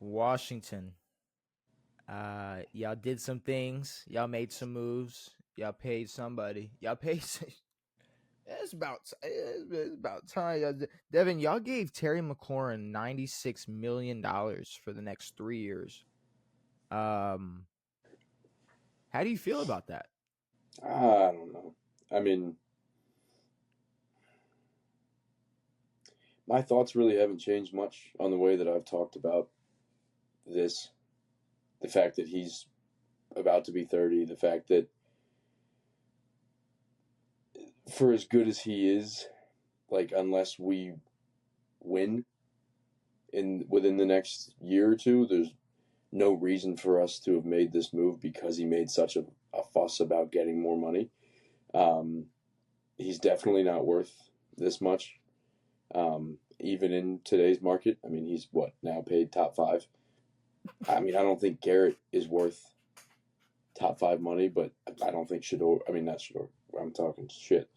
Washington. Y'all did some things. Y'all made some moves. Y'all paid somebody. Y'all paid. It's about time. Devin, y'all gave Terry McLaurin $96 million for the next 3 years. Um, how do you feel about that? I don't know. I mean, my thoughts really haven't changed much on the way that I've talked about this. The fact that he's about to be 30, the fact that for as good as he is, like unless we win in within the next year or two, there's no reason for us to have made this move because he made such a fuss about getting more money. Um, he's definitely not worth this much. Even in today's market, I mean, he's what now paid top five. I mean, I don't think Garrett is worth top five money, but I don't think Shador. I mean, not Shador. I'm talking shit.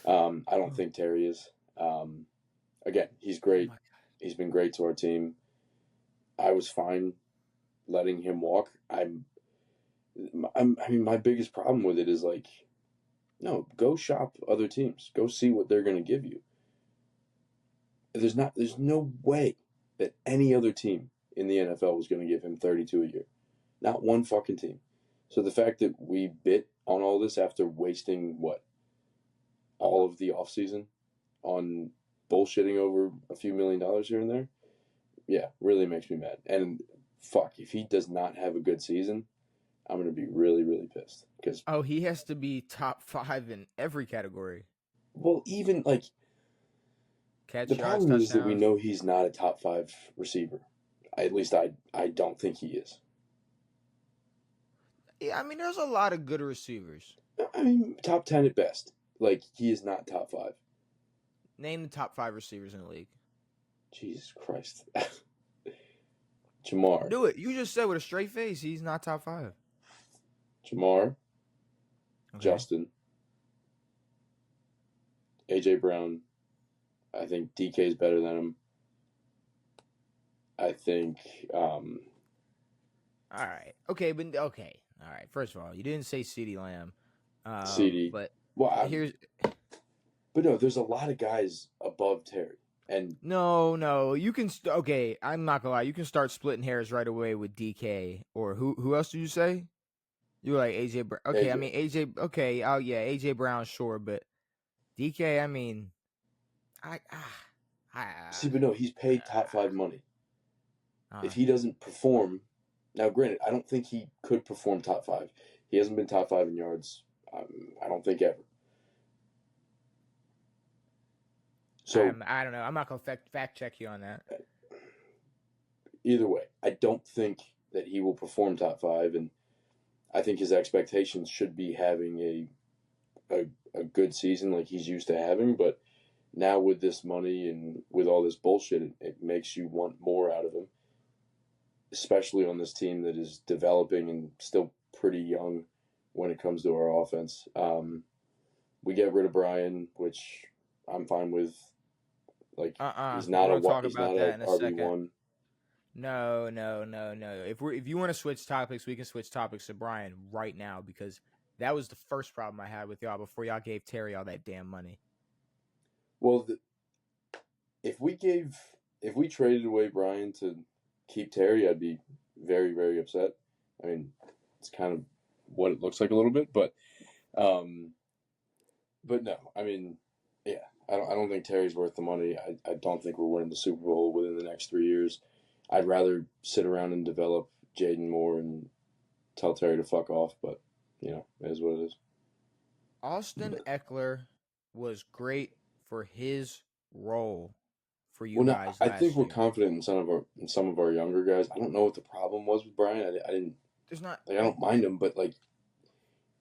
I don't think Terry is. Again, he's Oh great. my He's been great to our team. I was fine letting him walk. I mean, my biggest problem with it is like, no, go shop other teams. Go see what they're going to give you. There's no way that any other team in the NFL was going to give him 32 a year. Not one fucking team. So the fact that we bit on all this after wasting what all of the offseason on bullshitting over a few $1,000,000 here and there, yeah, really makes me mad. And fuck, if he does not have a good season, I'm gonna be really, really pissed. Because Oh, he has to be top five in every category. well, even like the Catch yards, problem is that we touchdowns. know he's not a top five receiver. At least I don't think he is. Yeah, I mean, there's a lot of good receivers. I mean, top 10 at best. Like he is not top five. Name the top five receivers in the league. Jesus Christ. Jamar. Do it. You just said with a straight face, he's not top five. Jamar. Okay. Justin. AJ Brown. I think DK is better than him. I think All right. Okay, but okay. All right. First of all, you didn't say CeeDee Lamb. CD. But Well, here's but no, there's a lot of guys above Terry. And no. You can okay. I'm not gonna lie. You can start splitting hairs right away with DK or who else did you say? You were like AJ. Okay, I AJ. mean AJ. Okay. Oh yeah, AJ Brown, sure, but DK. I mean, I I See, but no, he's paid top five money. uh, If he doesn't perform, now granted, I don't think he could perform top five. He hasn't been top five in yards. I don't think ever. So I don't know. I'm not gonna fact check you on that. either way, I don't think that he will perform top five, and I think his expectations should be having a good season like he's used to having. But now with this money and with all this bullshit, it makes you want more out of him, especially on this team that is developing and still pretty young when it comes to our offense. We get rid of Brian, which I'm fine with. Like We're gonna talk he's about not a that in a second. RB1. No. If you want to switch topics, we can switch topics to Brian right now because that was the first problem I had with y'all before y'all gave Terry all that damn money. Well, if we traded away Brian to keep Terry, I'd be very, very upset. I mean, it's kind of what it looks like a little bit, um, but no, I mean, yeah, I don't think Terry's worth the money. I don't think we're winning the Super Bowl within the next 3 years. I'd rather sit around and develop Jaden Moore and tell Terry to fuck off, but it is what it is. Austin Eckler was great for his role for you Well, no, guys I think last we're year. confident in some of our younger guys. I don't know what the problem was with Brian. I didn't There's not like. I don't mind him, but like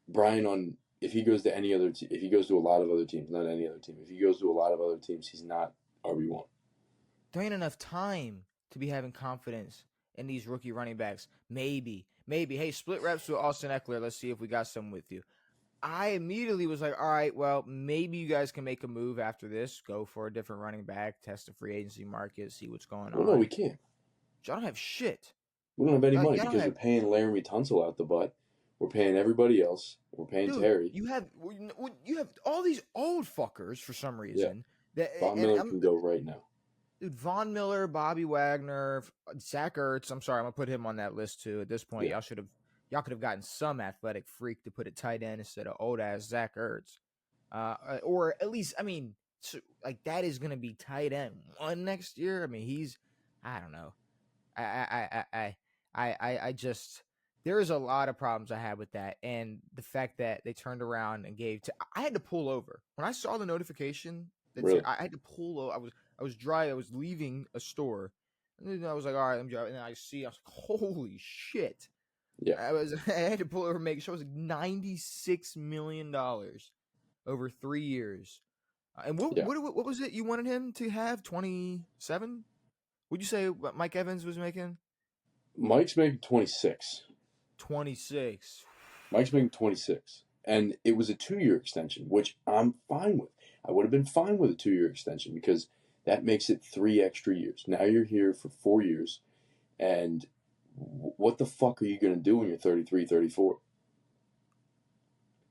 Brian on if he goes to any other if he goes to a lot of other teams, not any other team. If he goes to a lot of other teams, he's not RB1. there ain't enough time to be having confidence in these rookie running backs. Maybe. Hey, split reps with Austin Eckler. Let's see if we got some with you. I immediately was like, all right, well, maybe you guys can make a move after this. Go for a different running back, test the free agency market, see what's going Well, no, we on. can't. Y'all don't have shit. We don't have any money Y'all don't because we're have, paying Laramie Tunsil out the butt. We're paying everybody else. We're paying dude. Terry. You have all these old fuckers for some Yeah. reason. That Von and Miller can go right now. dude, Von Miller, Bobby Wagner, Zach Ertz. I'm sorry, I'm gonna put him on that list too. At this point, Yeah. y'all could have gotten some athletic freak to put a tight end instead of old ass Zach Ertz, or at least, I mean, like that is gonna be tight end one next year. I mean, I don't know. I just there is a lot of problems I had with that, and the fact that they turned around and I had to pull over when I saw the notification. Really? I had to pull over. I was driving. I was leaving a store, and then I was like, all right, I'm driving. And I was like, holy shit! Yeah. I had to pull over and make sure it was like $96 million over 3 years. And Yeah. what was it you wanted him to have? 27? Would you say what Mike Evans was making? Mike's making 26. 26. Mike's making 26. And it was a 2-year extension, which I'm fine with. I would have been fine with a 2-year extension because that makes it 3 extra years. Now you're here for 4 years. And what the fuck are you going to do when you're 33, 34?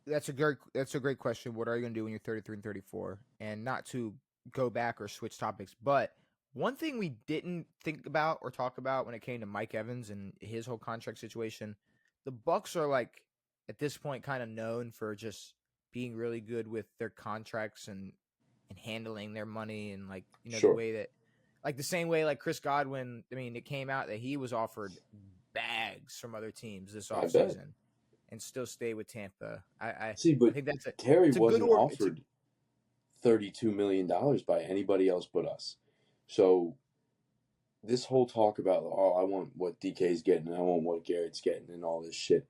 That's a great question. What are you going to do when you're 33 and 34? And not to go back or switch topics, but one thing we didn't think about or talk about when it came to Mike Evans and his whole contract situation, the Bucks are like at this point kind of known for just being really good with their contracts and handling their money, and like, you know, the Sure. way that, like the same way like Chris Godwin, I mean, it came out that he was offered bags from other teams this I bet. offseason and still stay with Tampa. See, but I think that's Terry it's a good wasn't offered $32 million by anybody else but us. So this whole talk about, oh, I want what DK's getting and I want what Garrett's getting and all this shit,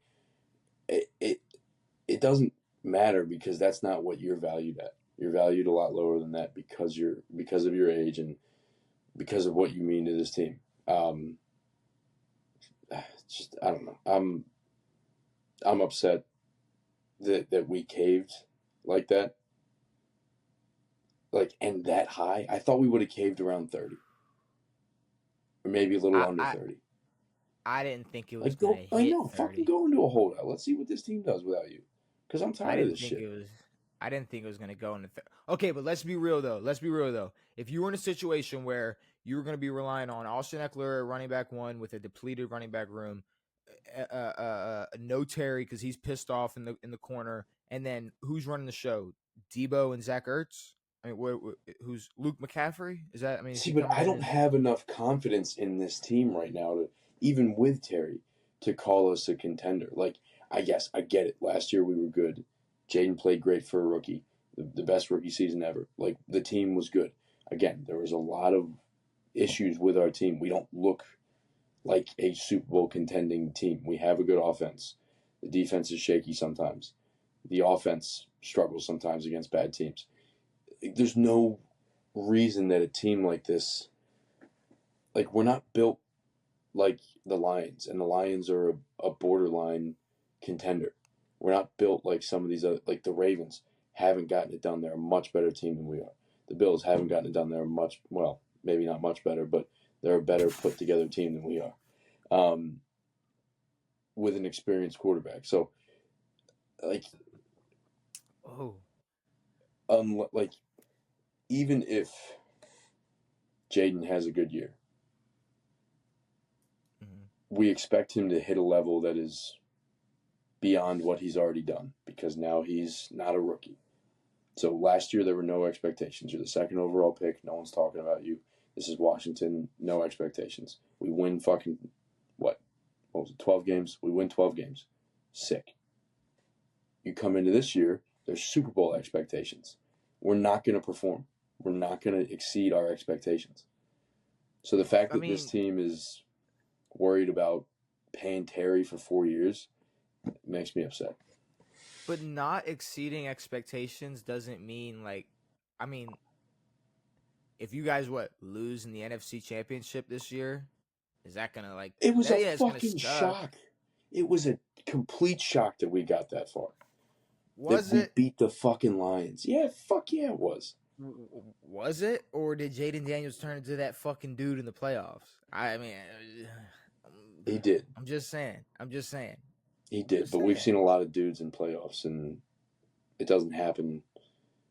it doesn't matter because that's not what you're valued at. You're valued a lot lower than that because of your age and because of what you mean to this team. Just I don't know. I'm upset that we caved like that. Like, and that high. I thought we would have caved around 30. Or maybe a little under 30. I didn't think it was Like, going to hit 30. Fucking go into a holdout. Let's see what this team does without you. Because I'm tired of this shit. I didn't think it was going to go into 30. Okay, but let's be real though. If you were in a situation where you were going to be relying on Austin Eckler, running back one, with a depleted running back room, no Terry because he's pissed off in the corner, and then who's running the show? Debo and Zach Ertz. I mean, who's Luke McCaffrey? Is that? I mean, see, but I don't have enough confidence in this team right now to, even with Terry, to call us a contender. Like, I guess I get it. Last year we were good. Jaden played great for a rookie, the best rookie season ever. Like, the team was good. Again, there was a lot of issues with our team. We don't look like a Super Bowl contending team. We have a good offense. The defense is shaky sometimes. The offense struggles sometimes against bad teams. There's no reason that a team like this, like, we're not built like the Lions, and the Lions are a borderline contender. We're not built like some of these other, like the Ravens haven't gotten it done. They're a much better team than we are. The Bills haven't gotten it done. They're well, maybe not much better, but they're a better put together team than we are, with an experienced quarterback. So, like, like, even if Jaden has a good year, we expect him to hit a level that is beyond what he's already done because now he's not a rookie. So last year there were no expectations. You're the second overall pick. No one's talking about you. This is Washington. No expectations. We win fucking, what was it, 12 games? We win 12 games. Sick. You come into this year, there's Super Bowl expectations. We're not going to perform. We're not going to exceed our expectations. So the fact that this team is worried about paying Terry for 4 years makes me upset. But not exceeding expectations doesn't mean, like, I mean, if you guys lose in the NFC Championship this year, is that gonna, like? It was a fucking shock. It was a complete shock that we got that far. Was it? We beat the fucking Lions. Yeah, fuck yeah, it was. Was it, or did Jaden Daniels turn into that fucking dude in the playoffs? I mean, He did. I'm just saying. I'm just saying. He I'm did. just But we've saying. seen a lot of dudes in playoffs, and it doesn't happen.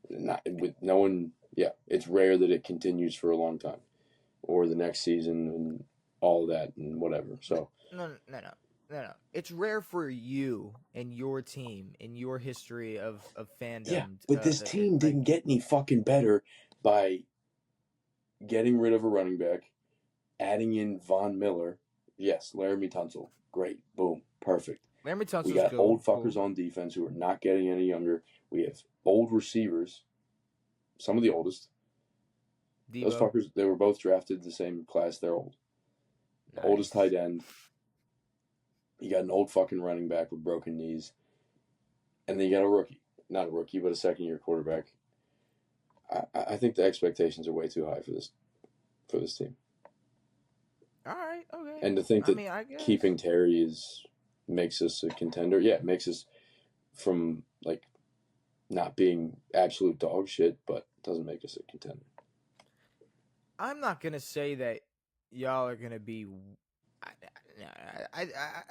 Not with no one. Yeah, it's rare that it continues for a long time, or the next season, and all of that, and whatever. So No. It's rare for you and your team in your history of yeah, fandom. but this team Like didn't get any fucking better by getting rid of a running back, adding in Von Miller. Yes, Laramie Tunsil. Great. Boom. Perfect. Laramie We Tunsil's got cool. old fuckers on defense who are not getting any younger. We have old receivers, some of the oldest. Those Debo, fuckers, they were both drafted the same class. They're old. The oldest nice. tight end. You got an old fucking running back with broken knees. And then you got a rookie. Not a rookie, but a second-year quarterback. I think the expectations are way too high for this team. All right, okay. And to think I that mean, I guess. keeping Terry makes us a contender. Yeah, it makes us from like not being absolute dog shit, but doesn't make us a contender. I'm not gonna say that y'all are gonna be. I, I, I,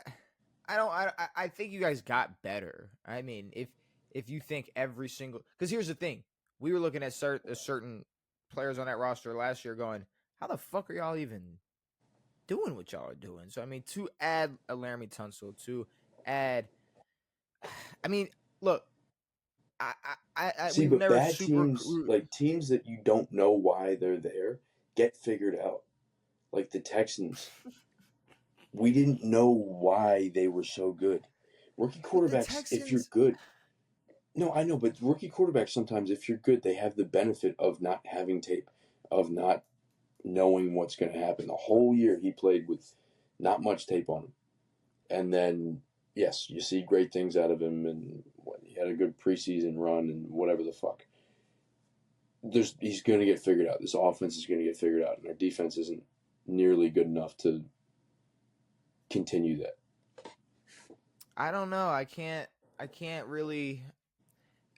I don't. I think you guys got better. I mean, if you think every single, because here's the thing, we were looking at certain players on that roster last year, going, how the fuck are y'all even doing what y'all are doing? So I mean, to add a Laramie Tunsil, to add, I mean, look, See, we've but never bad super. teams, like teams that you don't know why they're there, get figured out. Like the Texans, we didn't know why they were so good. Rookie But the quarterbacks, if you're Texans, good, no, I know, but rookie quarterbacks sometimes, if you're good, they have the benefit of not having tape, of not knowing what's going to happen. The whole year he played with not much tape on him, and then yes, you see great things out of him, and he had a good preseason run and whatever the fuck. He's going to get figured out. This offense is going to get figured out, and our defense isn't nearly good enough to continue that. I don't know. I can't really.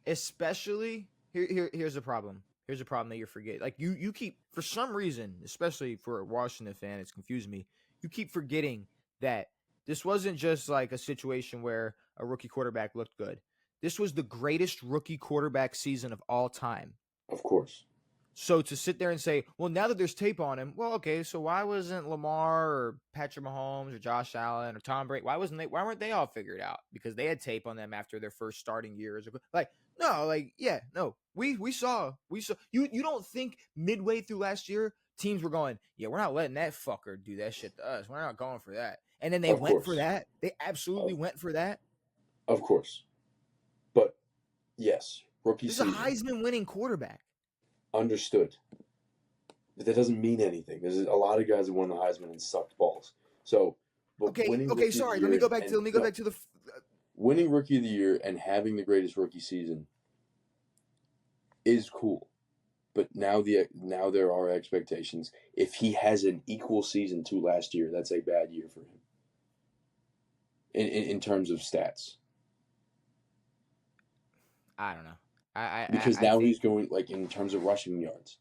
Especially here's the problem. Here's a problem that you're forgetting. Like you keep for some reason, especially for a Washington fan, it's confused me. You keep forgetting that this wasn't just like a situation where a rookie quarterback looked good. This was the greatest rookie quarterback season of all time. Of course. So to sit there and say, well, now that there's tape on him, well, okay, so why wasn't Lamar or Patrick Mahomes or Josh Allen or Tom Brady? Why weren't they all figured out? Because they had tape on them after their first starting years. Like, no, like, yeah, no. We saw you don't think midway through last year teams were going, yeah, we're not letting that fucker do that shit to us. We're not going for that. And then they Of went for course. that. They absolutely went for that. Of course. But yes, rookie This is a season. Heisman winning quarterback. Understood. But that doesn't mean anything. There's a lot of guys that won the Heisman and sucked balls. So, but winning Okay, rookie of sorry. the year Let me go back to the winning rookie of the year and having the greatest rookie season is cool. But now there are expectations. If he has an equal season to last year, that's a bad year for him. In terms of stats. I don't know. Because I now think he's going like in terms of rushing yards.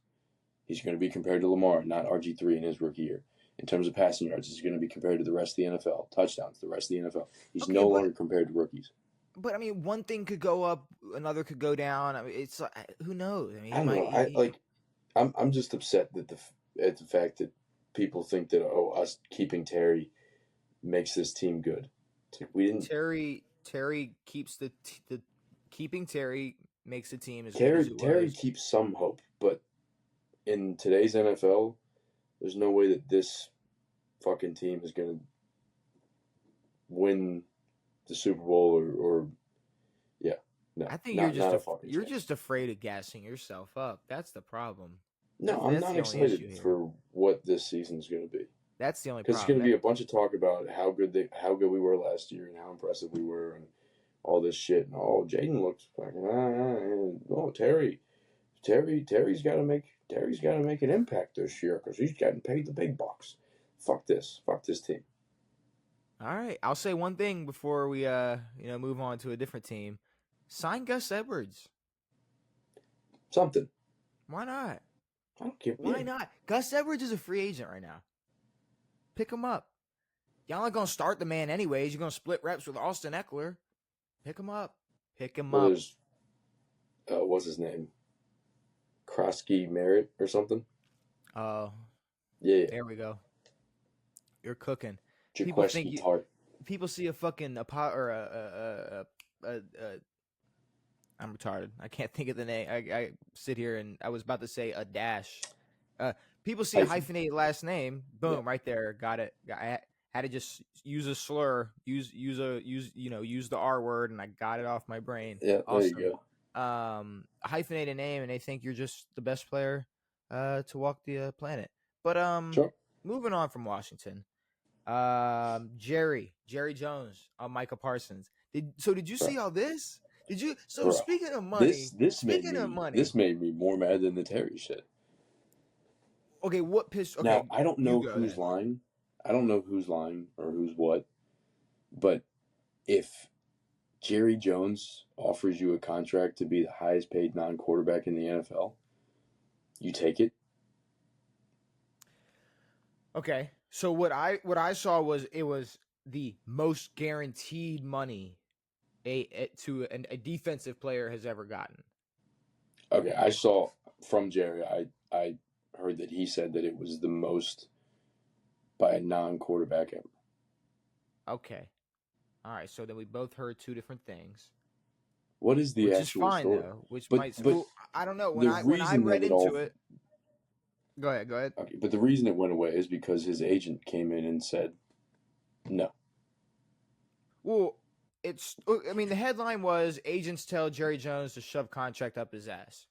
He's going to be compared to Lamar, not RG3 in his rookie year. In terms of passing yards, he's going to be compared to the rest of the NFL. Touchdowns, the rest of the NFL. He's okay, no longer compared to rookies. but I mean, one thing could go up, another could go down. I mean, it's who knows? I mean, I he don't might. know. I'm just upset that at the fact that people think that us keeping Terry makes this team good. We didn't. Terry keeps the keeping Terry makes the team as good as it Terry was. keeps some hope, but in today's NFL, there's no way that this fucking team is going to win the Super Bowl or yeah, no, I think not a fucking you're chance. just afraid of gassing yourself up. That's the problem. No, I'm That's not the only excited issue here. for what this season's going to be That's the only because it's going problem. to be a bunch of talk about how good we were last year and how impressive we were and all this shit. And Jaden looks fucking. Terry's got to make an impact this year because he's getting paid the big bucks. Fuck this team. All right, I'll say one thing before we move on to a different team. Sign Gus Edwards. Something. Why not? I don't care. Why Yeah. not? Gus Edwards is a free agent right now. Pick him up. Y'all not gonna start the man anyways. You're gonna split reps with Austin Eckler. Pick him up. Pick him Well, up. there's what's his name? Krosky Merritt or something. Oh, Yeah. there we go. You're cooking. Jaqueski Tart. People see a fucking I'm retarded. I can't think of the name. I sit here and I was about to say a dash. People see a hyphenated last name. Boom, right there. Got it. I had to just use a slur. Use the R word, and I got it off my brain. Yeah, awesome. There you go. A hyphenated name, and they think you're just the best player to walk the planet. But Sure. moving on from Washington, Jerry Jones on Micah Parsons. Did you see all this? Did you? So Bro, speaking of money, this made me more mad than the Terry shit. Okay, what pissed? Okay, now I don't know who's lying. I don't know who's lying or who's what. But if Jerry Jones offers you a contract to be the highest paid non-quarterback in the NFL, you take it. Okay, so what I saw was it was the most guaranteed money a defensive player has ever gotten. Okay, I saw from Jerry. I heard that he said that it was the most by a non-quarterback ever. Okay, all right. So then we both heard two different things. What is the actual story? Though, but I don't know. When I read into it. Go ahead. Okay, but the reason it went away is because his agent came in and said no. Well, the headline was agents tell Jerry Jones to shove contract up his ass.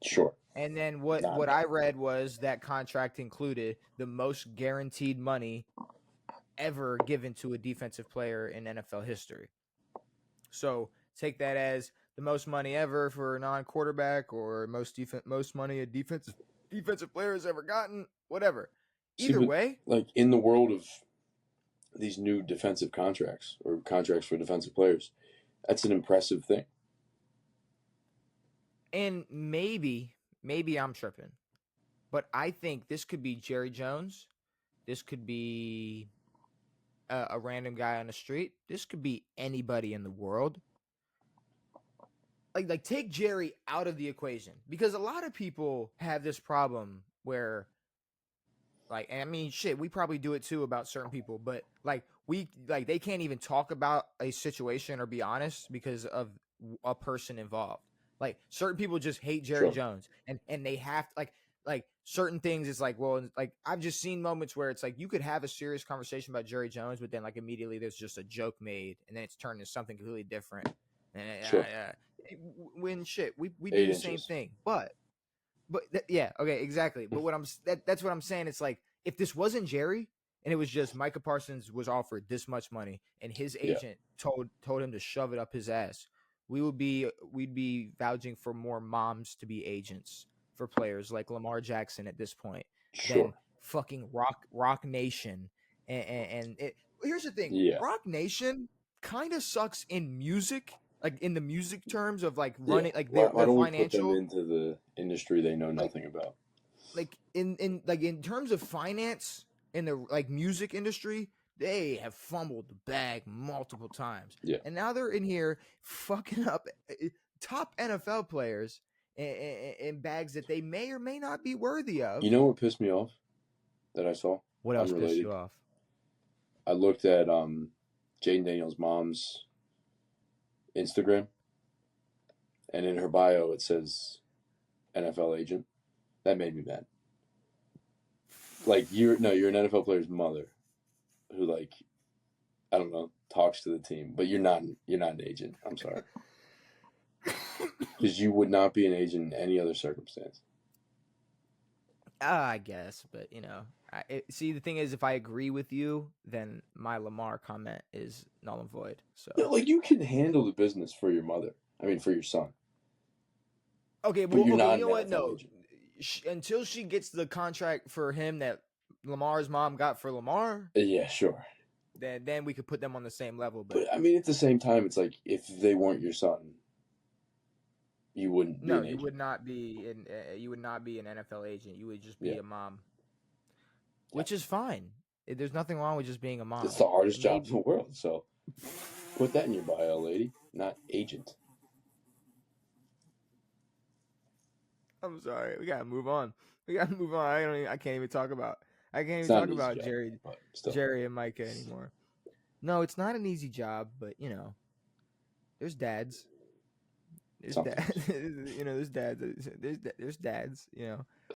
Sure. And then what I read was that contract included the most guaranteed money ever given to a defensive player in NFL history. So take that as the most money ever for a non-quarterback, or most money a defensive player has ever gotten. Whatever. Either way, like in the world of these new defensive contracts or contracts for defensive players, that's an impressive thing. And maybe I'm tripping, but I think this could be Jerry Jones. This could be a random guy on the street. This could be anybody in the world. Like take Jerry out of the equation, because a lot of people have this problem where, like, and I mean, shit, we probably do it too about certain people, but they can't even talk about a situation or be honest because of a person involved. Like certain people just hate Jerry Jones, and they have like certain things. It's like, well, like I've just seen moments where it's like you could have a serious conversation about Jerry Jones, but then like immediately there's just a joke made, and then it's turned into something completely different. And when shit, we do the same thing, but yeah, okay, exactly. But that's what I'm saying. It's like if this wasn't Jerry and it was just Micah Parsons was offered this much money and his agent told him to shove it up his ass, we'd be vouching for more moms to be agents for players like Lamar Jackson at this point than fucking Rock Nation. And here's the thing, Rock Nation kind of sucks in music. Like in the music terms of like running, like their financial. Why don't we put them into the industry they know nothing about? Like in terms of finance in the like music industry, they have fumbled the bag multiple times. Yeah. And now they're in here fucking up top NFL players in bags that they may or may not be worthy of. You know what pissed me off that I saw? What else pissed you off? I looked at Jaden Daniels' mom's Instagram, and in her bio it says NFL agent. That made me mad. Like you're an NFL player's mother who, like, I don't know, talks to the team, but you're not an agent. I'm sorry. Because you would not be an agent in any other circumstance. I guess, but see, the thing is, if I agree with you, then my Lamar comment is null and void. So, like, you can handle the business for your mother. I mean, for your son. Okay, but you know what? No, until she gets the contract for him that Lamar's mom got for Lamar. Yeah, sure. Then we could put them on the same level. But I mean, at the same time, it's like if they weren't your son, you wouldn't be No, an you agent. would not be you would not be an NFL agent. You would just be Yeah. a mom, which is fine. There's nothing wrong with just being a mom. It's the hardest It job may- in the world. So put that in your bio, lady. Not agent. I'm sorry. We gotta move on. We gotta move on. I can't even talk about. I can't It's even not talk an easy about job, but still. Jerry and Micah anymore. No, it's not an easy job, but there's dads. There's Sometimes. dads. There's dads. There's dads.